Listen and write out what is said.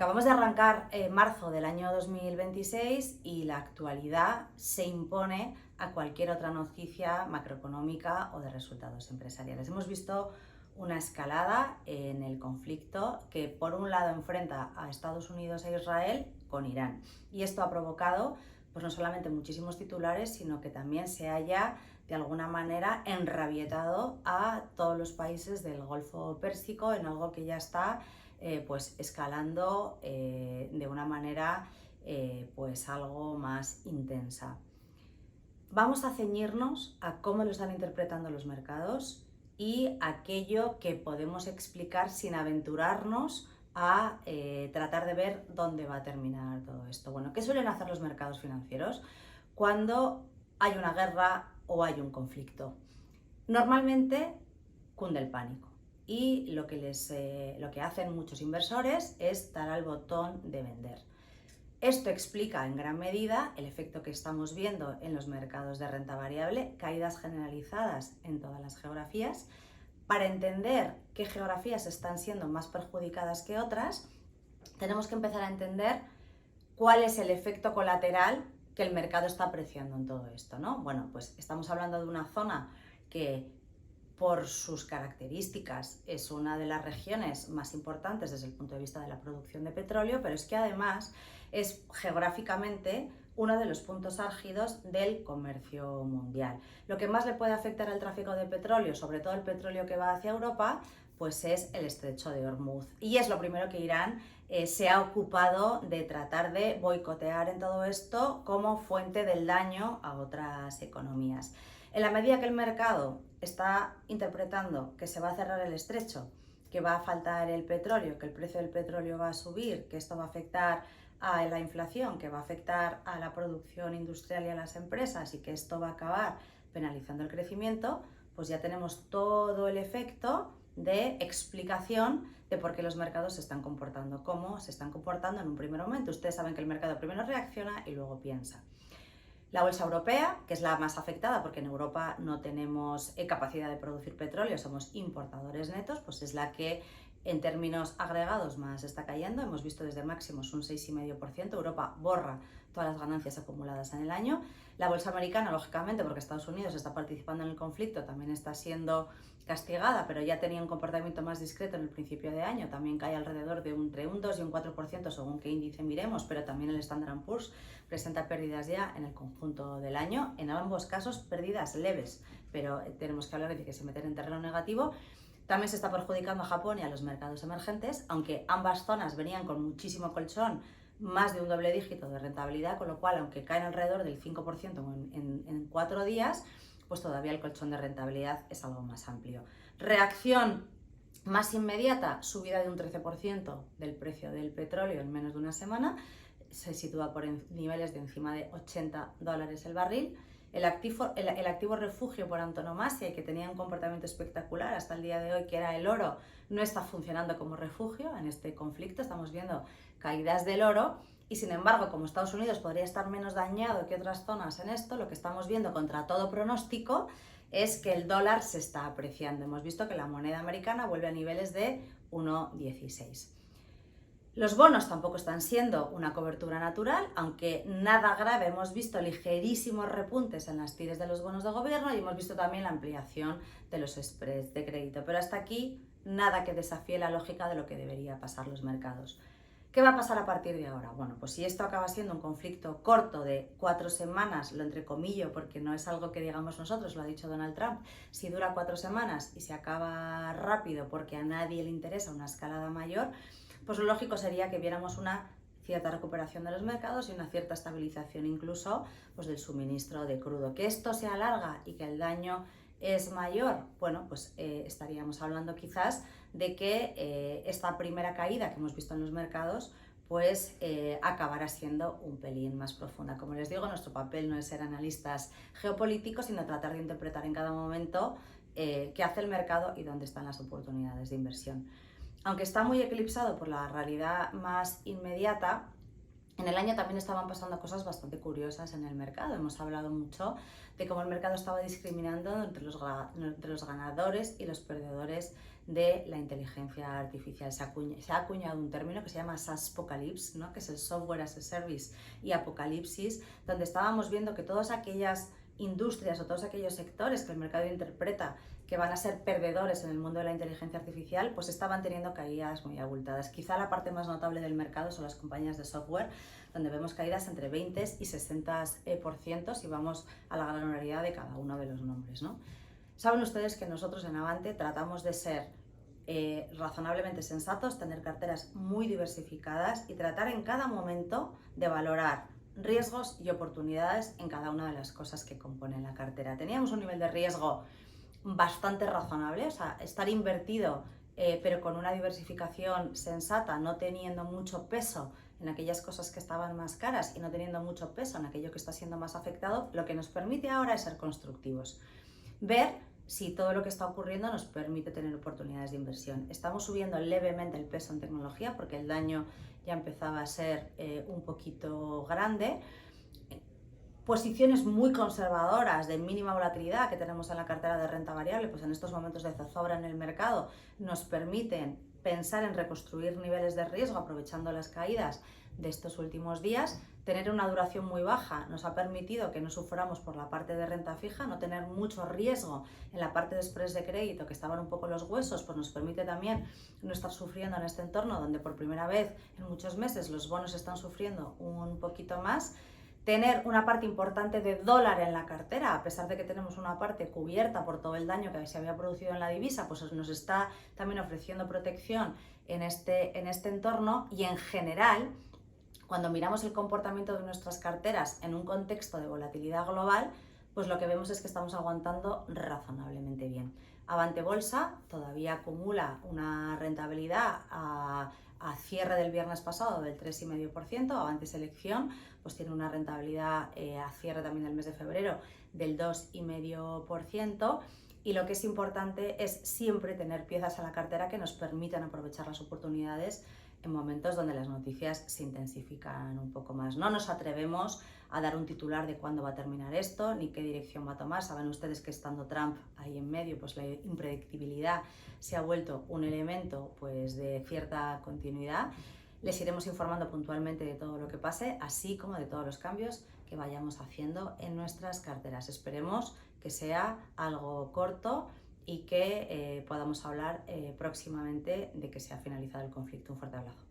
Acabamos de arrancar marzo del año 2026 y la actualidad se impone a cualquier otra noticia macroeconómica o de resultados empresariales. Hemos visto una escalada en el conflicto que por un lado enfrenta a Estados Unidos e Israel con Irán, y esto ha provocado pues no solamente muchísimos titulares, sino que también se haya de alguna manera enrabietado a todos los países del Golfo Pérsico en algo que ya está pues escalando de una manera pues algo más intensa. Vamos a ceñirnos a cómo lo están interpretando los mercados y aquello que podemos explicar sin aventurarnos a tratar de ver dónde va a terminar todo esto. Bueno, ¿qué suelen hacer los mercados financieros cuando hay una guerra o hay un conflicto? Normalmente cunde el pánico. Y lo que hacen muchos inversores es dar al botón de vender. Esto explica en gran medida el efecto que estamos viendo en los mercados de renta variable, caídas generalizadas en todas las geografías. Para entender qué geografías están siendo más perjudicadas que otras, tenemos que empezar a entender cuál es el efecto colateral que el mercado está apreciando en todo esto, ¿no? Bueno, pues estamos hablando de una zona que por sus características es una de las regiones más importantes desde el punto de vista de la producción de petróleo, pero es que además es geográficamente uno de los puntos álgidos del comercio mundial. Lo que más le puede afectar al tráfico de petróleo, sobre todo el petróleo que va hacia Europa, pues es el estrecho de Hormuz. Y es lo primero que Irán se ha ocupado de tratar de boicotear en todo esto como fuente del daño a otras economías. En la medida que el mercado está interpretando que se va a cerrar el estrecho, que va a faltar el petróleo, que el precio del petróleo va a subir, que esto va a afectar a la inflación, que va a afectar a la producción industrial y a las empresas y que esto va a acabar penalizando el crecimiento, pues ya tenemos todo el efecto de explicación de por qué los mercados se están comportando como se están comportando en un primer momento. Ustedes saben que el mercado primero reacciona y luego piensa. La bolsa europea, que es la más afectada porque en Europa no tenemos capacidad de producir petróleo, somos importadores netos, pues es la que en términos agregados más está cayendo. Hemos visto desde máximos un 6,5%. Europa borra todas las ganancias acumuladas en el año. La bolsa americana, lógicamente, porque Estados Unidos está participando en el conflicto, también está siendo castigada, pero ya tenía un comportamiento más discreto en el principio de año. También cae alrededor de entre un 2 y un 4% según qué índice miremos, pero también el Standard & Poor's presenta pérdidas ya en el conjunto del año. En ambos casos pérdidas leves, pero tenemos que hablar de que se meten en terreno negativo. También se está perjudicando a Japón y a los mercados emergentes, aunque ambas zonas venían con muchísimo colchón, más de un doble dígito de rentabilidad, con lo cual, aunque caen alrededor del 5% en 4 días, pues todavía el colchón de rentabilidad es algo más amplio. Reacción más inmediata, subida de un 13% del precio del petróleo en menos de una semana, se sitúa por niveles de encima de $80 el barril. El activo refugio por antonomasia y que tenía un comportamiento espectacular hasta el día de hoy, que era el oro, no está funcionando como refugio en este conflicto. Estamos viendo caídas del oro y, sin embargo, como Estados Unidos podría estar menos dañado que otras zonas en esto, lo que estamos viendo contra todo pronóstico es que el dólar se está apreciando. Hemos visto que la moneda americana vuelve a niveles de 1,16. Los bonos tampoco están siendo una cobertura natural, aunque nada grave. Hemos visto ligerísimos repuntes en las tires de los bonos de gobierno y hemos visto también la ampliación de los spreads de crédito. Pero hasta aquí nada que desafíe la lógica de lo que debería pasar los mercados. ¿Qué va a pasar a partir de ahora? Bueno, pues si esto acaba siendo un conflicto corto de 4 semanas, lo entrecomillo porque no es algo que digamos nosotros, lo ha dicho Donald Trump, si dura 4 semanas y se acaba rápido porque a nadie le interesa una escalada mayor, pues lo lógico sería que viéramos una cierta recuperación de los mercados y una cierta estabilización incluso pues del suministro de crudo. Que esto se alarga y que el daño es mayor, bueno, pues estaríamos hablando quizás de que esta primera caída que hemos visto en los mercados pues acabará siendo un pelín más profunda. Como les digo, nuestro papel no es ser analistas geopolíticos, sino tratar de interpretar en cada momento qué hace el mercado y dónde están las oportunidades de inversión. Aunque está muy eclipsado por la realidad más inmediata, En el año también estaban pasando cosas bastante curiosas en el mercado. Hemos hablado mucho de cómo el mercado estaba discriminando entre los ganadores y los perdedores de la inteligencia artificial. Se ha acuñado un término que se llama SaaSpocalypse, ¿no? Que es el Software as a Service y Apocalipsis, donde estábamos viendo que todas aquellas industrias o todos aquellos sectores que el mercado interpreta que van a ser perdedores en el mundo de la inteligencia artificial, pues estaban teniendo caídas muy abultadas. Quizá la parte más notable del mercado son las compañías de software, donde vemos caídas entre 20 y 60% si vamos a la granularidad de cada uno de los nombres, ¿no? Saben ustedes que nosotros en Avante tratamos de ser razonablemente sensatos, tener carteras muy diversificadas y tratar en cada momento de valorar riesgos y oportunidades en cada una de las cosas que componen la cartera. Teníamos un nivel de riesgo bastante razonable, o sea, estar invertido pero con una diversificación sensata, no teniendo mucho peso en aquellas cosas que estaban más caras y no teniendo mucho peso en aquello que está siendo más afectado, lo que nos permite ahora es ser constructivos. Ver si todo lo que está ocurriendo nos permite tener oportunidades de inversión. Estamos subiendo levemente el peso en tecnología porque el daño ya empezaba a ser un poquito grande. Posiciones muy conservadoras de mínima volatilidad que tenemos en la cartera de renta variable, pues en estos momentos de zozobra en el mercado nos permiten pensar en reconstruir niveles de riesgo aprovechando las caídas de estos últimos días. Tener una duración muy baja nos ha permitido que no suframos por la parte de renta fija, no tener mucho riesgo en la parte de spreads de crédito que estaban un poco los huesos, pues nos permite también no estar sufriendo en este entorno donde por primera vez en muchos meses los bonos están sufriendo un poquito más. Tener una parte importante de dólar en la cartera, a pesar de que tenemos una parte cubierta por todo el daño que se había producido en la divisa, pues nos está también ofreciendo protección en este entorno. Y en general, cuando miramos el comportamiento de nuestras carteras en un contexto de volatilidad global, pues lo que vemos es que estamos aguantando razonablemente bien. Avante Bolsa todavía acumula una rentabilidad a cierre del viernes pasado del 3,5%, Avante Selección pues tiene una rentabilidad a cierre también del mes de febrero del 2,5%. Y lo que es importante es siempre tener piezas a la cartera que nos permitan aprovechar las oportunidades en momentos donde las noticias se intensifican un poco más. No nos atrevemos a dar un titular de cuándo va a terminar esto, ni qué dirección va a tomar. Saben ustedes que estando Trump ahí en medio, pues la impredictibilidad se ha vuelto un elemento pues de cierta continuidad. Les iremos informando puntualmente de todo lo que pase, así como de todos los cambios que vayamos haciendo en nuestras carteras. Esperemos que sea algo corto y que podamos hablar próximamente de que se ha finalizado el conflicto. Un fuerte abrazo.